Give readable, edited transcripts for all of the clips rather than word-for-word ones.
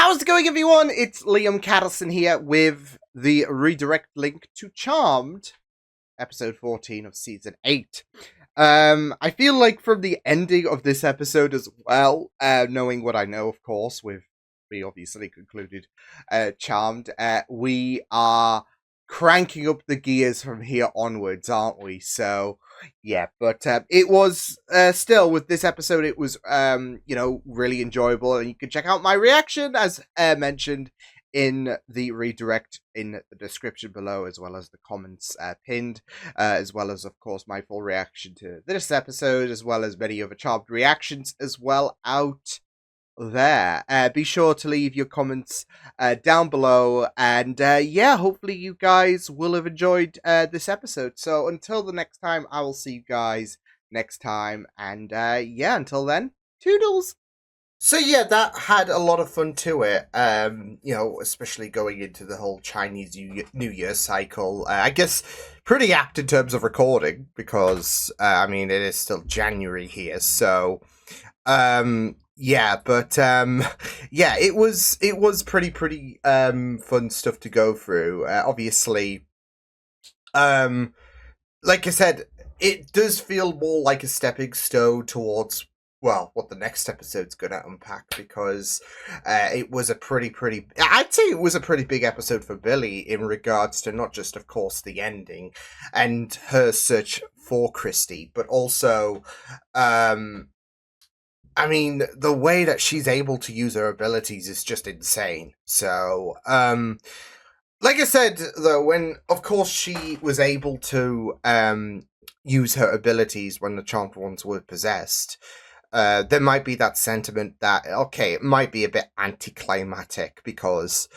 How's it going, everyone? It's Liam Caddleson here with the redirect link to Charmed, episode 14 of season 8. I feel like from the ending of this episode as well, knowing what I know, of course, with we obviously concluded Charmed, we are cranking up the gears from here onwards, aren't we? So, yeah, but it was still with this episode, it was really enjoyable, and you can check out my reaction as mentioned in the redirect in the description below, as well as the comments pinned, as well as, of course, my full reaction to this episode, as well as many other Charmed reactions as well out there. Be sure to leave your comments down below, and hopefully you guys will have enjoyed this episode. So until the next time, I will see you guys next time, and until then, toodles. So yeah, that had a lot of fun to it. Especially going into the whole Chinese New Year cycle. I guess pretty apt in terms of recording because it is still January here, so it was pretty fun stuff to go through. Obviously, like I said, it does feel more like a stepping stone towards what the next episode's gonna unpack, because it was a I'd say it was a pretty big episode for Billy in regards to not just, of course, the ending and her search for Christy, but also the way that she's able to use her abilities is just insane. So, like I said, though, when, of course, she was able to use her abilities when the Charmed Ones were possessed, there might be that sentiment that, okay, it might be a bit anticlimactic because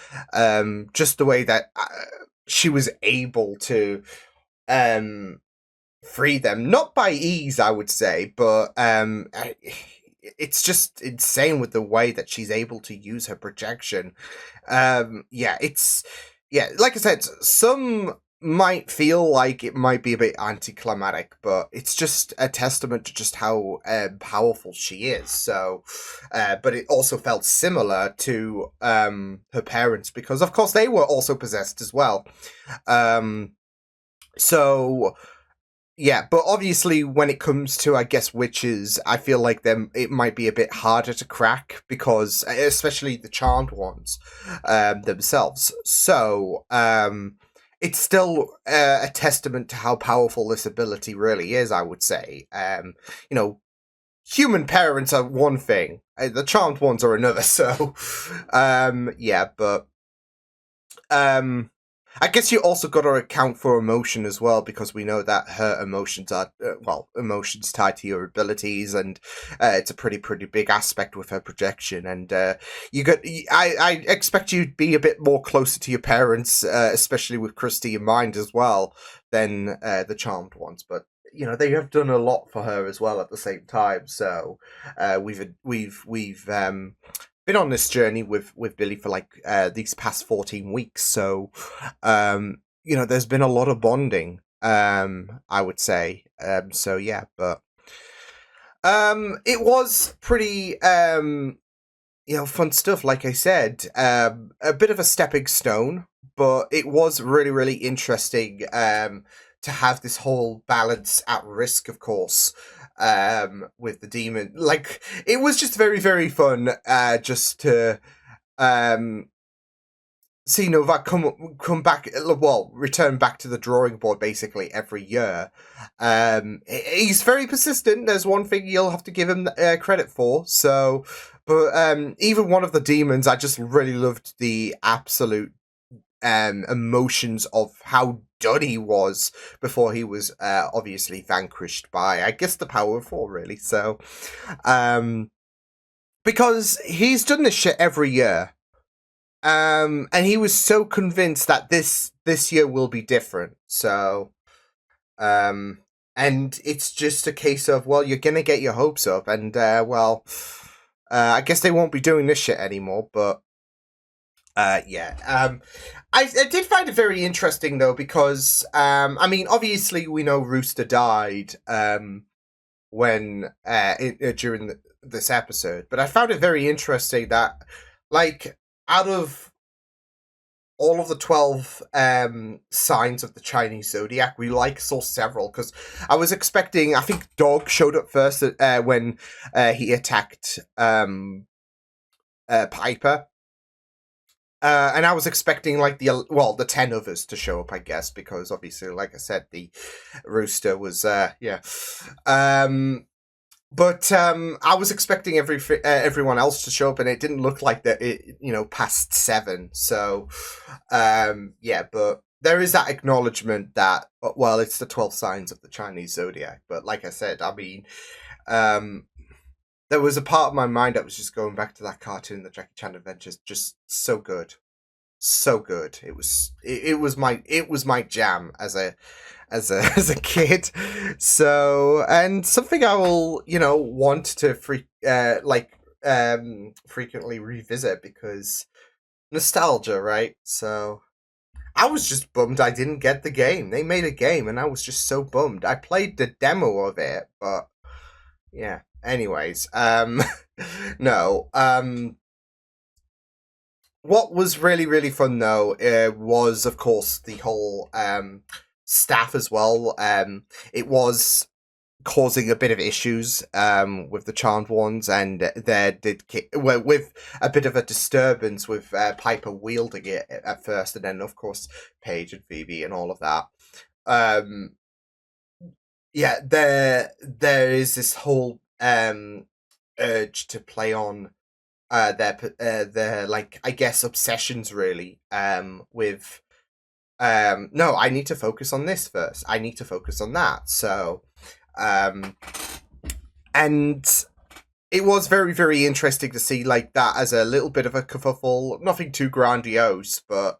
just the way that she was able to free them, not by ease, I would say, but it's just insane with the way that she's able to use her projection. Like I said, some might feel like it might be a bit anticlimactic, but it's just a testament to just how powerful she is. So, but it also felt similar to her parents, because of course they were also possessed as well. Yeah, but obviously when it comes to, I guess, witches, I feel like it might be a bit harder to crack, because, especially the Charmed Ones themselves. So, it's still a testament to how powerful this ability really is, I would say. Human parents are one thing, the Charmed Ones are another, so, I guess you also got to account for emotion as well, because we know that her emotions are, emotions tied to your abilities, and it's a pretty big aspect with her projection. And I expect you to be a bit more closer to your parents, especially with Christy in mind as well, than the Charmed Ones. But they have done a lot for her as well at the same time. So we've been on this journey with Billy for these past 14 weeks, so there's been a lot of bonding, I would say. But it was pretty fun stuff, like I said. A bit of a stepping stone, but it was really interesting to have this whole balance at risk, of course, with the demon. Like, it was just very fun, just to see Novak come back, return back to the drawing board basically every year. He's very persistent. There's one thing you'll have to give him credit for. So, but even one of the demons, I just really loved the absolute emotions of how done he was before he was obviously vanquished by, I guess, the power of 4, really. So, because he's done this shit every year, and he was so convinced that this year will be different. So, and it's just a case of, well, you're gonna get your hopes up, and I guess they won't be doing this shit anymore. But I did find it very interesting, though, because, obviously we know Rooster died when during this episode, but I found it very interesting that, out of all of the 12 signs of the Chinese zodiac, we saw several, because I was expecting, I think Dog showed up first when he attacked Piper. And I was expecting like the 10 others to show up, I guess, because obviously, like I said, the rooster was but I was expecting everyone else to show up, and it didn't look like that. Past 7. So, but there is that acknowledgement that it's the 12 signs of the Chinese zodiac. But like I said, I mean, there was a part of my mind that was just going back to that cartoon, the Jackie Chan Adventures, just so good, so good. It was my jam as a as a kid. So, and something I will want to frequently revisit, because nostalgia, right? So I was just bummed I didn't get the game. They made a game, and I was just so bummed. I played the demo of it, but yeah. Anyways, no. What was really, really fun though was, of course, the whole staff as well. It was causing a bit of issues with the Charmed Ones, and with a bit of a disturbance with Piper wielding it at first, and then of course Paige and Phoebe and all of that. There is this whole urge to play on their like, I guess, obsessions, really, with no, I need to focus on this first, I need to focus on that. So and it was very, very interesting to see like that as a little bit of a kerfuffle. Nothing too grandiose, but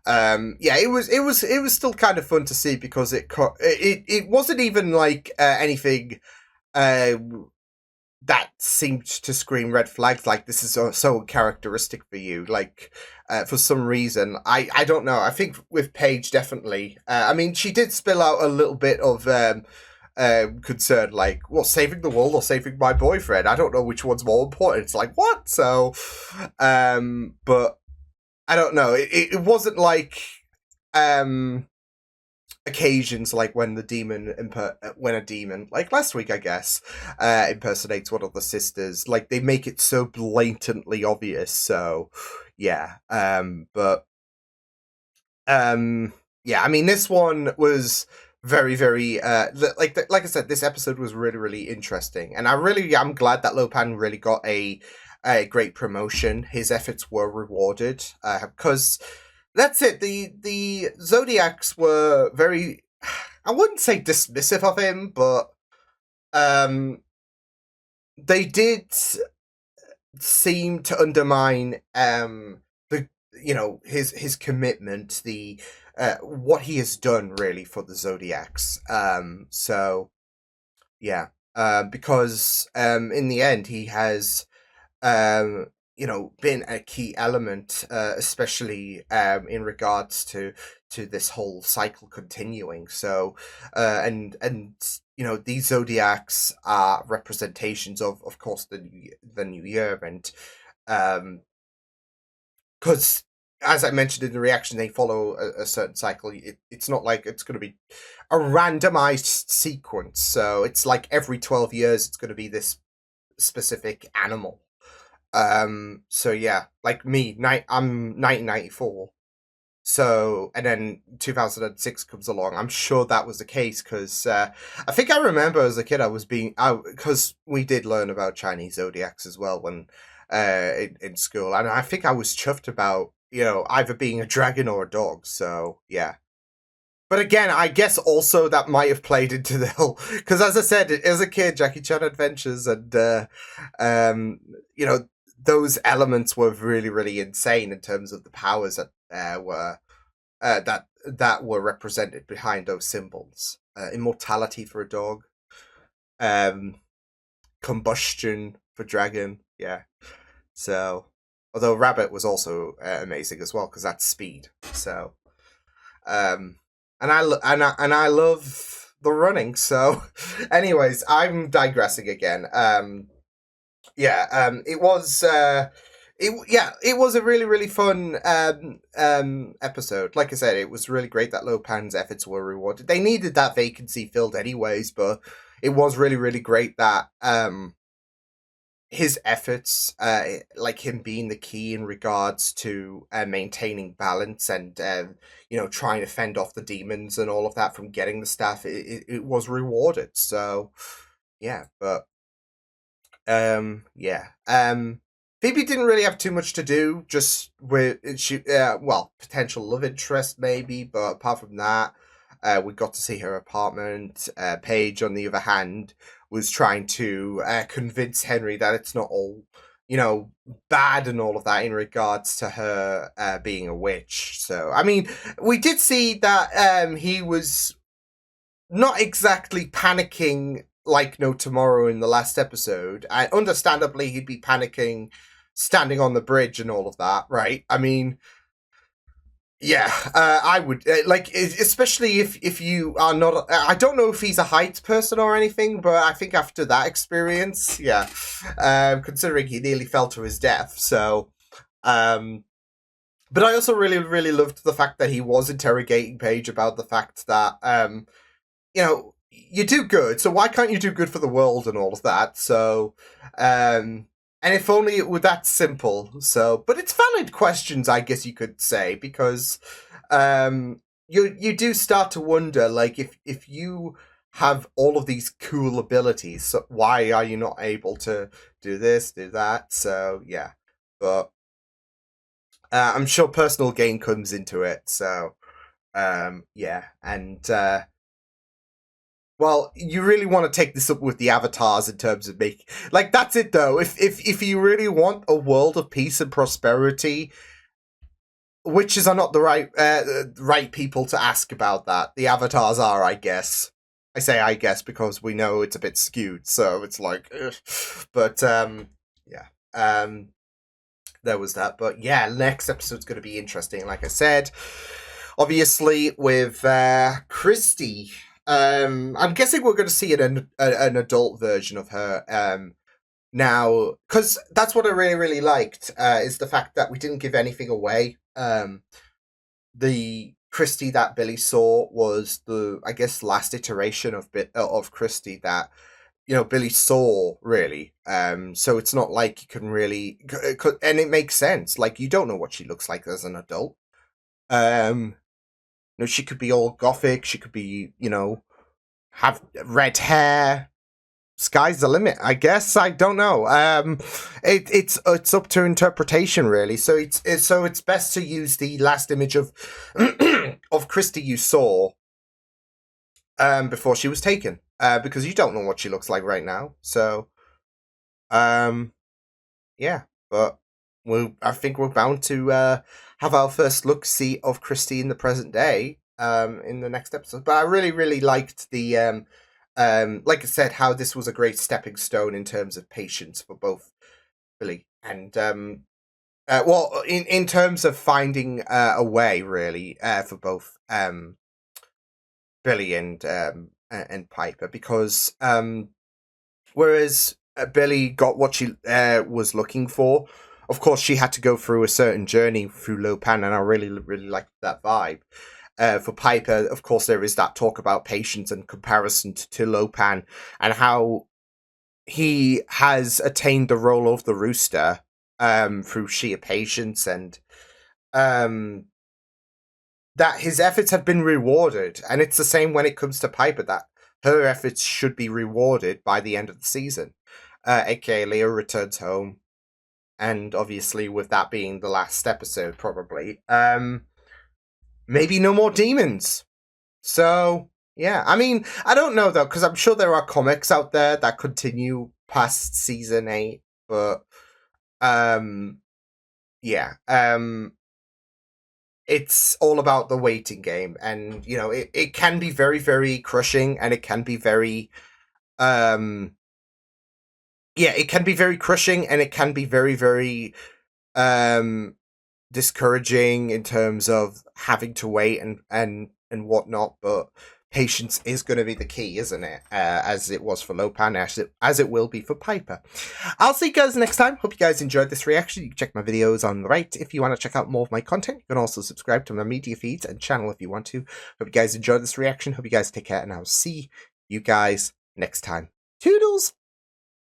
it was still kind of fun to see, because it wasn't even like anything that seemed to scream red flags, like this is so uncharacteristic for you, like for some reason. I don't know, I think with Paige, definitely, I mean, she did spill out a little bit of concern, like, well, saving the world or saving my boyfriend, I don't know which one's more important. It's like, what? So but I don't know, it wasn't like occasions like when a demon, like last week, I guess, impersonates one of the sisters. Like, they make it so blatantly obvious. So yeah, I mean, this one was very, very like I said, this episode was really, really interesting, and I'm glad that Lo Pan really got a great promotion. His efforts were rewarded, because that's it. The Zodiacs were very, I wouldn't say dismissive of him, but they did seem to undermine his commitment, the what he has done really for the Zodiacs. So yeah, because in the end he has been a key element, especially in regards to this whole cycle continuing. So and these Zodiacs are representations of course the new year, and because as I mentioned in the reaction, they follow a certain cycle. It's not like it's going to be a randomized sequence. So it's like every 12 years, it's going to be this specific animal. So yeah, like me, I'm 1994. So, and then 2006 comes along. I'm sure that was the case, because I think I remember as a kid because we did learn about Chinese zodiacs as well when in school, and I think I was chuffed about either being a dragon or a dog. So yeah. But again, I guess also that might have played into the whole, because as I said, as a kid, Jackie Chan Adventures, and those elements were really, really insane in terms of the powers that were that were represented behind those symbols. Immortality for a dog, combustion for dragon. Yeah. So, although rabbit was also amazing as well, because that's speed. So, and I love the running. So, anyways, I'm digressing again. It it was a really, really fun episode. Like I said, it was really great that Lopan's efforts were rewarded. They needed that vacancy filled anyways, but it was really, really great that his efforts, like him being the key in regards to maintaining balance and trying to fend off the demons and all of that from getting the staff, it was rewarded. So yeah, but yeah. Phoebe didn't really have too much to do, just with potential love interest maybe, but apart from that, we got to see her apartment. Paige, on the other hand, was trying to convince Henry that it's not all, bad and all of that in regards to her being a witch. So, I mean, we did see that he was not exactly panicking like no tomorrow in the last episode. And understandably, he'd be panicking standing on the bridge and all of that, right? I mean, yeah, I would especially if you are not. I don't know if he's a heights person or anything, but I think after that experience, yeah, considering he nearly fell to his death, so. But I also really, really loved the fact that he was interrogating Paige about the fact that, you do good, so why can't you do good for the world and all of that? So, and if only it were that simple. So, but it's valid questions, I guess you could say, because you do start to wonder, like, if you have all of these cool abilities, so why are you not able to do this, do that? So, yeah. But I'm sure personal gain comes into it. So, yeah. And, well, you really want to take this up with the avatars in terms of making, like, that's it though. If you really want a world of peace and prosperity, witches are not the right people to ask about that. The avatars are, I guess. I say I guess because we know it's a bit skewed, so it's like, ugh. But yeah, there was that. But yeah, next episode's going to be interesting. Like I said, obviously with Christy. I'm guessing we're going to see an adult version of her now, because that's what I really, really liked, is the fact that we didn't give anything away. The Christy that Billy saw was the, I guess, last iteration of Christy that, Billy saw, really. So it's not like you can really, and it makes sense. Like, you don't know what she looks like as an adult. She could be all gothic. She could be, have red hair. Sky's the limit, I guess. I don't know. It's up to interpretation, really. So it's best to use the last image of of Christy you saw before she was taken, because you don't know what she looks like right now. So, yeah, but I think we're bound to have our first look-see of Christy in the present day in the next episode. But I really, really liked the like I said, how this was a great stepping stone in terms of patience for both Billy and in terms of finding a way, really, for both Billy and Piper, because whereas Billy got what she was looking for. Of course, she had to go through a certain journey through Lopan, and I really, really liked that vibe. For Piper, of course, there is that talk about patience and comparison to Lopan, and how he has attained the role of the Rooster through sheer patience, and that his efforts have been rewarded. And it's the same when it comes to Piper, that her efforts should be rewarded by the end of the season. AKA Leo returns home. And obviously, with that being the last episode, probably, maybe no more demons. So, yeah. I mean, I don't know, though, because I'm sure there are comics out there that continue past season 8. But, yeah. It's all about the waiting game. And, it can be very, very crushing. And it can be very... yeah, it can be very crushing, and it can be very, very discouraging in terms of having to wait and whatnot. But patience is going to be the key, isn't it? As it was for Lopan, as it will be for Piper. I'll see you guys next time. Hope you guys enjoyed this reaction. You can check my videos on the right if you want to check out more of my content. You can also subscribe to my media feeds and channel if you want to. Hope you guys enjoyed this reaction. Hope you guys take care, and I'll see you guys next time. Toodles!